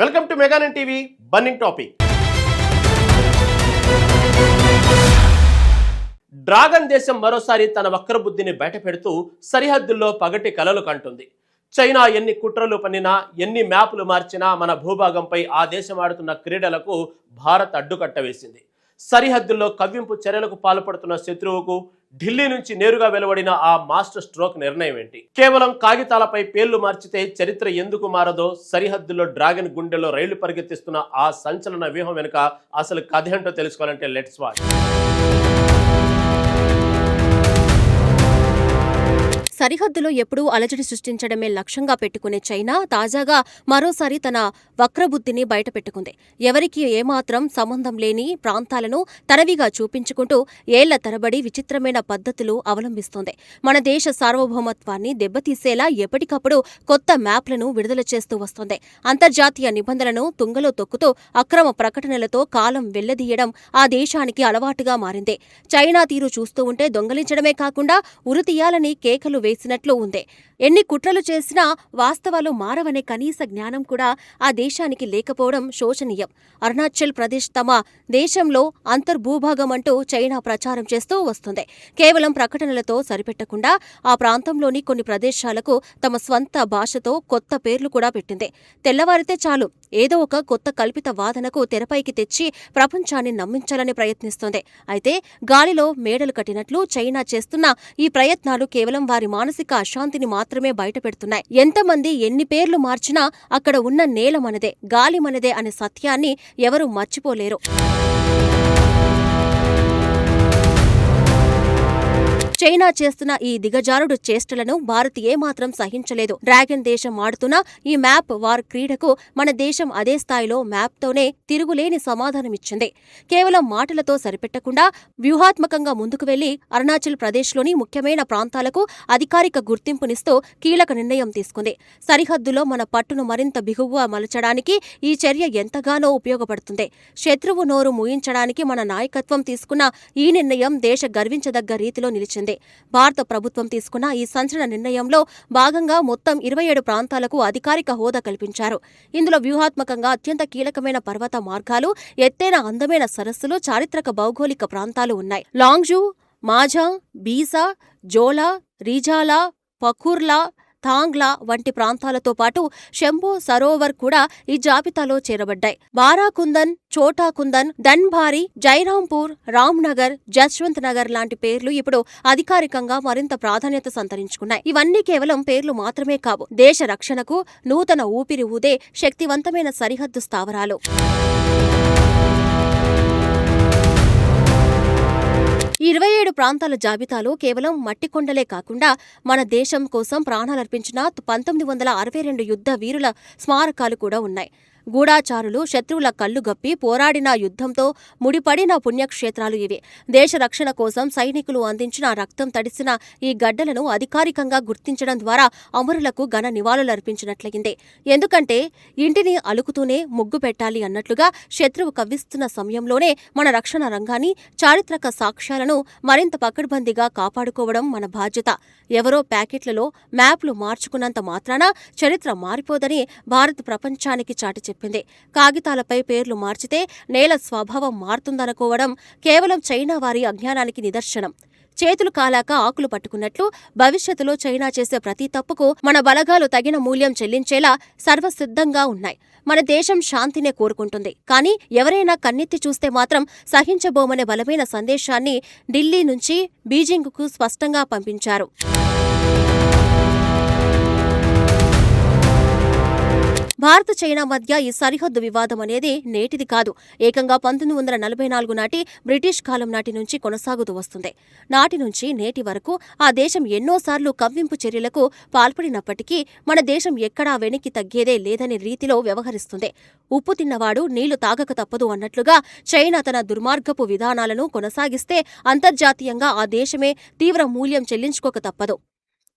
Welcome to మెగానన్ TV burning topic. డ్రాగన్ దేశం మరోసారి తన వక్రబుద్ధిని బయటపెడుతూ సరిహద్దుల్లో పగటి కలలు కంటుంది. చైనా ఎన్ని కుట్రలు పన్నినా, ఎన్ని మ్యాపులు మార్చినా మన భూభాగంపై ఆ దేశం ఆడుతున్న క్రీడలకు భారత్ అడ్డుకట్ట వేసింది. సరిహద్దుల్లో కవ్వింపు చర్యలకు పాల్పడుతున్న శత్రువుకు ఢిల్లీ నుంచి నేరుగా వెలువడిన ఆ మాస్టర్ స్ట్రోక్ నిర్ణయం ఏంటి? కేవలం కాగితాలపై పేర్లు మార్చితే చరిత్ర ఎందుకు మారదో, సరిహద్దుల్లో డ్రాగన్ గుండెలో రైళ్లు పరిగెత్తిస్తున్న ఆ సంచలన వ్యూహం వెనుక అసలు కథ ఏంటో తెలుసుకోవాలంటే లెట్స్ వాచ్. సరిహద్దులో ఎప్పుడూ అలజడి సృష్టించడమే లక్ష్యంగా పెట్టుకునే చైనా తాజాగా మరోసారి తన వక్రబుద్ధిని బయటపెట్టుకుంది. ఎవరికి ఏమాత్రం సంబంధం లేని ప్రాంతాలను తనవిగా చూపించుకుంటూ ఏళ్ల తరబడి విచిత్రమైన పద్ధతులు అవలంబిస్తోంది. మన దేశ సార్వభౌమత్వాన్ని దెబ్బతీసేలా ఎప్పటికప్పుడు కొత్త మ్యాప్లను విడుదల చేస్తూ వస్తోంది. అంతర్జాతీయ నిబంధనలను తుంగలో తొక్కుతూ అక్రమ ప్రకటనలతో కాలం వెళ్లదీయడం ఆ దేశానికి అలవాటుగా మారింది. చైనా తీరు చూస్తూ ఉంటే దొంగలించడమే కాకుండా ఉరితీయాలని కేకలు వేసినట్లు ఉంది. ఎన్ని కుట్రలు చేసినా వాస్తవాలు మారవనే కనీస జ్ఞానం కూడా ఆ దేశానికి లేకపోవడం శోచనీయం. అరుణాచల్ ప్రదేశ్ తమ దేశంలో అంతర్భూభాగం అంటూ చైనా ప్రచారం చేస్తూ వస్తుంది. కేవలం ప్రకటనలతో సరిపెట్టకుండా ఆ ప్రాంతంలోని కొన్ని ప్రదేశాలకు తమ స్వంత భాషతో కొత్త పేర్లు కూడా పెట్టింది. తెల్లవారితే చాలు ఏదో ఒక కొత్త కల్పిత వాదనకు తెరపైకి తెచ్చి ప్రపంచాన్ని నమ్మించాలని ప్రయత్నిస్తోంది. అయితే గాలిలో మేడలు కట్టినట్లు చైనా చేస్తున్న ఈ ప్రయత్నాలు కేవలం వారి మానసిక అశాంతిని మాత్రమే బయటపెడుతున్నాయి. ఎంతమంది ఎన్ని పేర్లు మార్చినా అక్కడ ఉన్న నేల మనదే, గాలి మనదే అనే సత్యాన్ని ఎవరూ మర్చిపోలేరు. చైనా చేస్తున్న ఈ దిగజారుడు చేష్టలను భారత్ ఏమాత్రం సహించలేదు. డ్రాగన్ దేశం ఆడుతున్న ఈ మ్యాప్ వార్ క్రీడకు మన దేశం అదే స్థాయిలో మ్యాప్తోనే తిరుగులేని సమాధానమిచ్చింది. కేవలం మాటలతో సరిపెట్టకుండా వ్యూహాత్మకంగా ముందుకు వెళ్లి అరుణాచల్ ప్రదేశ్లోని ముఖ్యమైన ప్రాంతాలకు అధికారిక గుర్తింపునిస్తూ కీలక నిర్ణయం తీసుకుంది. సరిహద్దులో మన పట్టును మరింత బిగువుగా మలచడానికి ఈ చర్య ఎంతగానో ఉపయోగపడుతుంది. శత్రువు నోరు మూయించడానికి మన నాయకత్వం తీసుకున్న ఈ నిర్ణయం దేశ గర్వించదగ్గ రీతిలో నిలిచింది. భారత ప్రభుత్వం తీసుకున్న ఈ సంచలన నిర్ణయంలో భాగంగా మొత్తం 27 ప్రాంతాలకు అధికారిక హోదా కల్పించారు. ఇందులో వ్యూహాత్మకంగా అత్యంత కీలకమైన పర్వత మార్గాలు, ఎత్తైన అందమైన సరస్సులు, చారిత్రక భౌగోళిక ప్రాంతాలు ఉన్నాయి. లాంగ్జూ, మాఝా, బీసా, జోలా, రీజాలా, పఖూర్లా, థాంగ్లా వంటి ప్రాంతాలతో పాటు శంభో సరోవర్ కూడా ఈ జాబితాలో చేరబడ్డాయి. బారాకుందన్, చోటాకుందన్, ధన్బారి, జైరాంపూర్, రామ్నగర్, జస్వంత్ నగర్ లాంటి పేర్లు ఇప్పుడు అధికారికంగా మరింత ప్రాధాన్యత సంతరించుకున్నాయి. ఇవన్నీ కేవలం పేర్లు మాత్రమే కావు, దేశ రక్షణకు నూతన ఊపిరి ఊదే శక్తివంతమైన సరిహద్దు స్థావరాలు. ఈ 27 ప్రాంతాల జాబితాలో కేవలం మట్టికొండలే కాకుండా మన దేశం కోసం ప్రాణాలర్పించిన 1962 యుద్ధ వీరుల స్మారకాలు కూడా ఉన్నాయి. గూఢాచారులు శత్రువుల కళ్లుగప్పి పోరాడిన యుద్ధంతో ముడిపడిన పుణ్యక్షేత్రాలు ఇవి. దేశ రక్షణ కోసం సైనికులు అందించిన రక్తం తడిసిన ఈ గడ్డలను అధికారికంగా గుర్తించడం ద్వారా అమరులకు ఘన నివాళులర్పించినట్లయింది. ఎందుకంటే ఇంటిని అలుకుతూనే ముగ్గు పెట్టాలి అన్నట్లుగా శత్రువు కవ్విస్తున్న సమయంలోనే మన రక్షణ రంగాన్ని, చారిత్రక సాక్ష్యాలను మరింత పకడ్బందీగా కాపాడుకోవడం మన బాధ్యత. ఎవరో ప్యాకెట్లలో మ్యాప్లు మార్చుకున్నంత మాత్రాన చరిత్ర మారిపోదని భారత్ ప్రపంచానికి చాటి చెప్పింది. కాగితాలపై పేర్లు మార్చితే నేల స్వభావం మారుతుందనుకోవడం కేవలం చైనా వారి అజ్ఞానానికి నిదర్శనం. చేతులు కాలాక ఆకులు పట్టుకున్నట్లు భవిష్యత్తులో చైనా చేసే ప్రతి తప్పుకు మన బలగాలు తగిన మూల్యం చెల్లించేలా సర్వసిద్ధంగా ఉన్నాయి. మన దేశం శాంతినే కోరుకుంటుంది. కానీ ఎవరైనా కన్నెత్తి చూస్తే మాత్రం సహించబోమనే బలమైన సందేశాన్ని ఢిల్లీ నుంచి బీజింగ్కు స్పష్టంగా పంపించారు. భారత చైనా మధ్య ఈ సరిహద్దు వివాదం అనేది నేటిది కాదు. ఏకంగా 1944 నాటి బ్రిటిష్ కాలం నాటి నుంచి కొనసాగుతూ వస్తుంది. నాటి నుంచి నేటి వరకు ఆ దేశం ఎన్నోసార్లు కవ్వింపు చర్యలకు పాల్పడినప్పటికీ మన దేశం ఎక్కడా వెనక్కి తగ్గేదే లేదనే రీతిలో వ్యవహరిస్తుంది. ఉప్పు తిన్నవాడు నీళ్లు తాగక తప్పదు అన్నట్లుగా చైనా తన దుర్మార్గపు విధానాలను కొనసాగిస్తే అంతర్జాతీయంగా ఆ దేశమే తీవ్ర మూల్యం చెల్లించుకోక తప్పదు.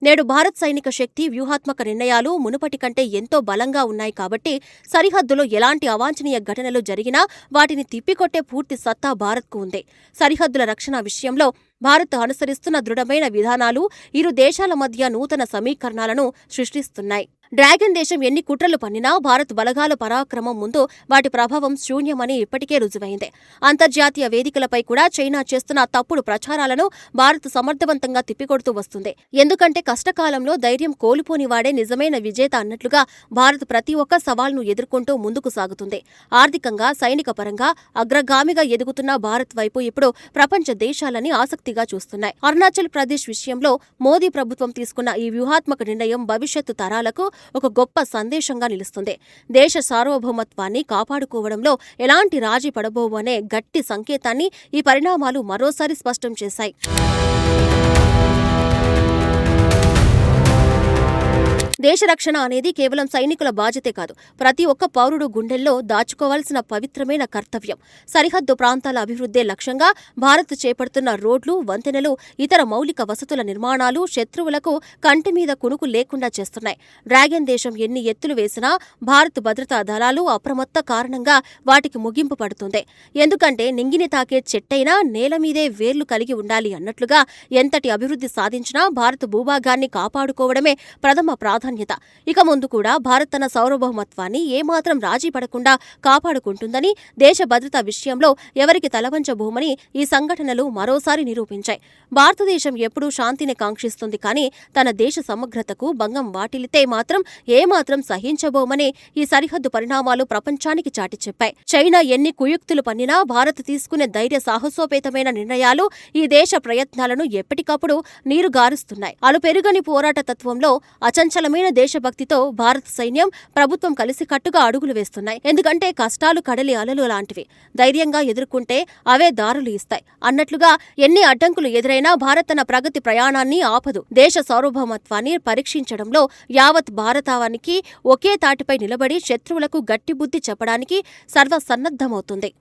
నేడు భారత్ సైనిక శక్తి, వ్యూహాత్మక నిర్ణయాలు మునుపటి కంటే ఎంతో బలంగా ఉన్నాయి కాబట్టి సరిహద్దులో ఎలాంటి అవాంఛనీయ ఘటనలు జరిగినా వాటిని తిప్పికొట్టే పూర్తి సత్తా భారత్కు ఉంది. సరిహద్దుల రక్షణ విషయంలో భారత్ అనుసరిస్తున్న దృఢమైన విధానాలు ఇరు దేశాల మధ్య నూతన సమీకరణాలను సృష్టిస్తున్నాయి. డ్రాగన్ దేశం ఎన్ని కుట్రలు పన్నినా భారత్ బలగాల పరాక్రమం ముందు వాటి ప్రభావం శూన్యమని ఇప్పటికే రుజువైంది. అంతర్జాతీయ వేదికలపై కూడా చైనా చేస్తున్న తప్పుడు ప్రచారాలను భారత్ సమర్థవంతంగా తిప్పికొడుతూ వస్తుంది. ఎందుకంటే కష్టకాలంలో ధైర్యం కోల్పోని వాడే నిజమైన విజేత అన్నట్లుగా భారత్ ప్రతి ఒక్క సవాల్ను ఎదుర్కొంటూ ముందుకు సాగుతుంది. ఆర్థికంగా, సైనిక పరంగా అగ్రగామిగా ఎదుగుతున్న భారత్ వైపు ఇప్పుడు ప్రపంచ దేశాలని ఆసక్తిగా చూస్తున్నాయి. అరుణాచల్ ప్రదేశ్ విషయంలో మోదీ ప్రభుత్వం తీసుకున్న ఈ వ్యూహాత్మక నిర్ణయం భవిష్యత్తు తరాలకు ఒక గొప్ప సందేశంగా నిలుస్తుంది. దేశ సార్వభౌమత్వాన్ని కాపాడుకోవడంలో ఎలాంటి రాజీ పడబోవు అనే గట్టి సంకేతాన్ని ఈ పరిణామాలు మరోసారి స్పష్టం చేశాయి. దేశ రక్షణ అనేది కేవలం సైనికుల బాధ్యతే కాదు, ప్రతి ఒక్క పౌరుడు గుండెల్లో దాచుకోవాల్సిన పవిత్రమైన కర్తవ్యం. సరిహద్దు ప్రాంతాల అభివృద్ధే లక్ష్యంగా భారత్ చేపడుతున్న రోడ్లు, వంతెనలు, ఇతర మౌలిక వసతుల నిర్మాణాలు శత్రువులకు కంటి మీద కునుకు లేకుండా చేస్తున్నాయి. డ్రాగన్ దేశం ఎన్ని ఎత్తులు వేసినా భారత్ భద్రతా దళాలు అప్రమత్త కారణంగా వాటికి ముగింపు పడుతుంది. ఎందుకంటే నింగిని తాకే చెట్టైనా నేల మీదే వేర్లు కలిగి ఉండాలి అన్నట్లుగా ఎంతటి అభివృద్ధి సాధించినా భారత్ భూభాగాన్ని కాపాడుకోవడమే ప్రథమ ప్రాధాన్యత. ఇక ముందు కూడా భారత్ తన సార్వభౌమత్వాన్ని ఏమాత్రం రాజీ పడకుండా కాపాడుకుంటుందని, దేశ భద్రత విషయంలో ఎవరికి తలవంచబోమని ఈ సంఘటనలు మరోసారి నిరూపించాయి. భారతదేశం ఎప్పుడూ శాంతిని కాంక్షిస్తుంది, కానీ తన దేశ సమగ్రతకు భంగం వాటిల్లితే మాత్రం ఏమాత్రం సహించబోమని ఈ సరిహద్దు పరిణామాలు ప్రపంచానికి చాటి చెప్పాయి. చైనా ఎన్ని కుయుక్తులు పన్నినా భారత్ తీసుకునే ధైర్య సాహసోపేతమైన నిర్ణయాలు ఈ దేశ ప్రయత్నాలను ఎప్పటికప్పుడు నీరుగారుస్తున్నాయి. అలుపెరుగని పోరాట తత్వంలో, అచంచలమైన దేశభక్తితో భారత సైన్యం, ప్రభుత్వం కలిసికట్టుగా అడుగులు వేస్తున్నాయి. ఎందుకంటే కష్టాలు కడలి అలలు లాంటివి, ధైర్యంగా ఎదుర్కొంటే అవే దారులు ఇస్తాయి అన్నట్లుగా ఎన్ని అడ్డంకులు ఎదురైనా భారత్ తన ప్రగతి ప్రయాణాన్ని ఆపదు. దేశ సార్వభౌమత్వాన్ని పరీక్షించడంలో యావత్ భారతావనికి ఒకే తాటిపై నిలబడి శత్రువులకు గట్టి బుద్ధి చెప్పడానికి సర్వసన్నద్ధమవుతుంది.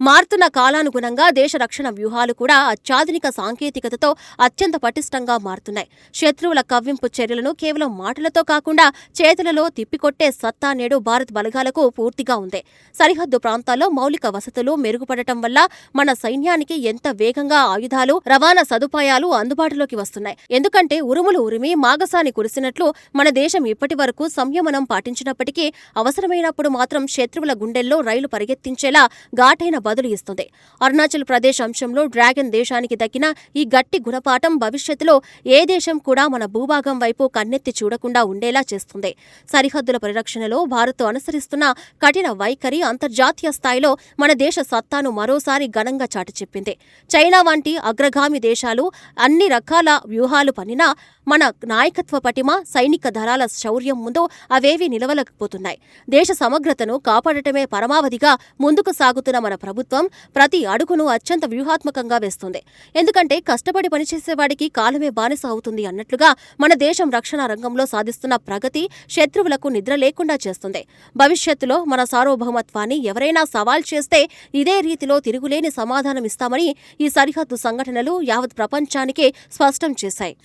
మారుతున్న కాలానుగుణంగా దేశ రక్షణ వ్యూహాలు కూడా అత్యాధునిక సాంకేతికతతో అత్యంత పటిష్టంగా మారుతున్నాయి. శత్రువుల కవ్వింపు చర్యలను కేవలం మాటలతో కాకుండా చేతులలో తిప్పికొట్టే సత్తా నేడు భారత్ బలగాలకు పూర్తిగా ఉంది. సరిహద్దు ప్రాంతాల్లో మౌలిక వసతులు మెరుగుపడటం వల్ల మన సైన్యానికి ఎంత వేగంగా ఆయుధాలు, రవాణా సదుపాయాలు అందుబాటులోకి వస్తున్నాయి. ఎందుకంటే ఉరుములు ఉరిమి మాగసాని కురిసినట్లు మన దేశం ఇప్పటి వరకు సంయమనం పాటించినప్పటికీ అవసరమైనప్పుడు మాత్రం శత్రువుల గుండెల్లో రైలు పరిగెత్తించేలా ఘాటైన బదులు ఇస్తుంది. అరుణాచల్ ప్రదేశ్ అంశంలో డ్రాగన్ దేశానికి దక్కిన ఈ గట్టి గుణపాఠం భవిష్యత్తులో ఏ దేశం కూడా మన భూభాగం వైపు కన్నెత్తి చూడకుండా ఉండేలా చేస్తుంది. సరిహద్దుల పరిరక్షణలో భారత్ అనుసరిస్తున్న కఠిన వైఖరి అంతర్జాతీయ స్థాయిలో మన దేశ సత్తాను మరోసారి ఘనంగా చాటి చెప్పింది. చైనా వంటి అగ్రగామి దేశాలు అన్ని రకాల వ్యూహాలు పన్నినా మన నాయకత్వ పటిమ, సైనిక దళాల శౌర్యం ముందు అవేవీ నిలవలేకపోతున్నాయి. దేశ సమగ్రతను కాపాడటమే పరమావధిగా ముందుకు సాగుతున్న మన ప్రభుత్వం ప్రతి అడుగును అత్యంత వ్యూహాత్మకంగా వేస్తుంది. ఎందుకంటే కష్టపడి పనిచేసేవాడికి కాలమే బానిస అవుతుంది అన్నట్లుగా మన దేశం రక్షణ రంగంలో సాధిస్తున్న ప్రగతి శత్రువులకు నిద్ర లేకుండా చేస్తుంది. భవిష్యత్తులో మన సార్వభౌమత్వాన్ని ఎవరైనా సవాల్ చేస్తే ఇదే రీతిలో తిరుగులేని సమాధానమిస్తామని ఈ సరిహద్దు సంఘటనలు యావత్ ప్రపంచానికే స్పష్టం చేశాయి.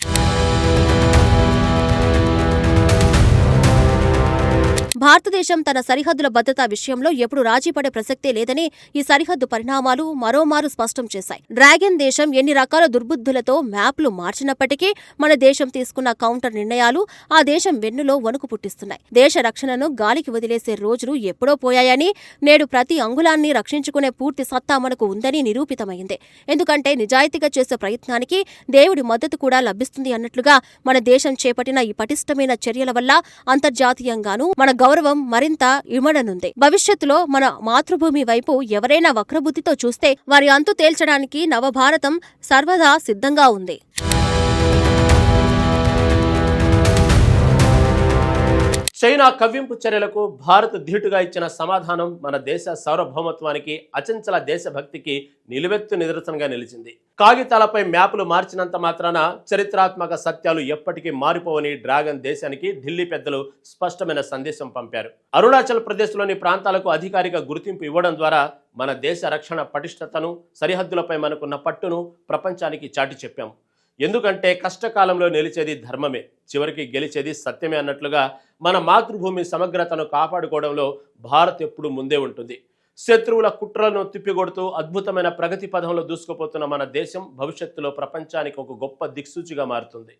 భారతదేశం తన సరిహద్దుల భద్రతా విషయంలో ఎప్పుడు రాజీ పడే ప్రసక్తే లేదని ఈ సరిహద్దు పరిణామాలు మరోమారు స్పష్టం చేశాయి. డ్రాగన్ దేశం ఎన్ని రకాల దుర్బుద్ధులతో మ్యాప్లు మార్చినప్పటికీ మన దేశం తీసుకున్న కౌంటర్ నిర్ణయాలు ఆ దేశం వెన్నులో వణుకు పుట్టిస్తున్నాయి. దేశ రక్షణను గాలికి వదిలేసే రోజులు ఎప్పుడో పోయాయని, నేడు ప్రతి అంగుళాన్ని రక్షించుకునే పూర్తి సత్తా మనకు ఉందని నిరూపితమైంది. ఎందుకంటే నిజాయితీగా చేసే ప్రయత్నానికి దేవుడి మద్దతు కూడా లభిస్తుంది అన్నట్లుగా మన దేశం చేపట్టిన ఈ పటిష్టమైన చర్యల వల్ల అంతర్జాతీయంగానూ మన గౌరవం మరింత ఇమడనుంది. భవిష్యత్తులో మన మాతృభూమి వైపు ఎవరైనా వక్రబుద్ధితో చూస్తే వారి అంతు తేల్చడానికి నవభారతం సర్వదా సిద్ధంగా ఉంది. చైనా కవ్వింపు చర్యలకు భారత్ ధీటుగా ఇచ్చిన సమాధానం మన దేశ సార్వభౌమత్వానికి, అచంచల దేశభక్తికి నిలువెత్తు నిదర్శనంగా నిలిచింది. కాగితాలపై మ్యాపులు మార్చినంత మాత్రాన చరిత్రాత్మక సత్యాలు ఎప్పటికీ మారిపోవని డ్రాగన్ దేశానికి ఢిల్లీ పెద్దలు స్పష్టమైన సందేశం పంపారు. అరుణాచల్ ప్రదేశ్లోని ప్రాంతాలకు అధికారిక గుర్తింపు ఇవ్వడం ద్వారా మన దేశ రక్షణ పటిష్టతను, సరిహద్దులపై మనకున్న పట్టును ప్రపంచానికి చాటి చెప్పాం. ఎందుకంటే కష్టకాలంలో నిలిచేది ధర్మమే, చివరికి గెలిచేది సత్యమే అన్నట్లుగా మన మాతృభూమి సమగ్రతను కాపాడుకోవడంలో భారత్ ఎప్పుడు ముందే ఉంటుంది. శత్రువుల కుట్రలను తిప్పికొడుతూ అద్భుతమైన ప్రగతి పథంలో దూసుకుపోతున్న మన దేశం భవిష్యత్తులో ప్రపంచానికి ఒక గొప్ప దిక్సూచిగా మారుతుంది.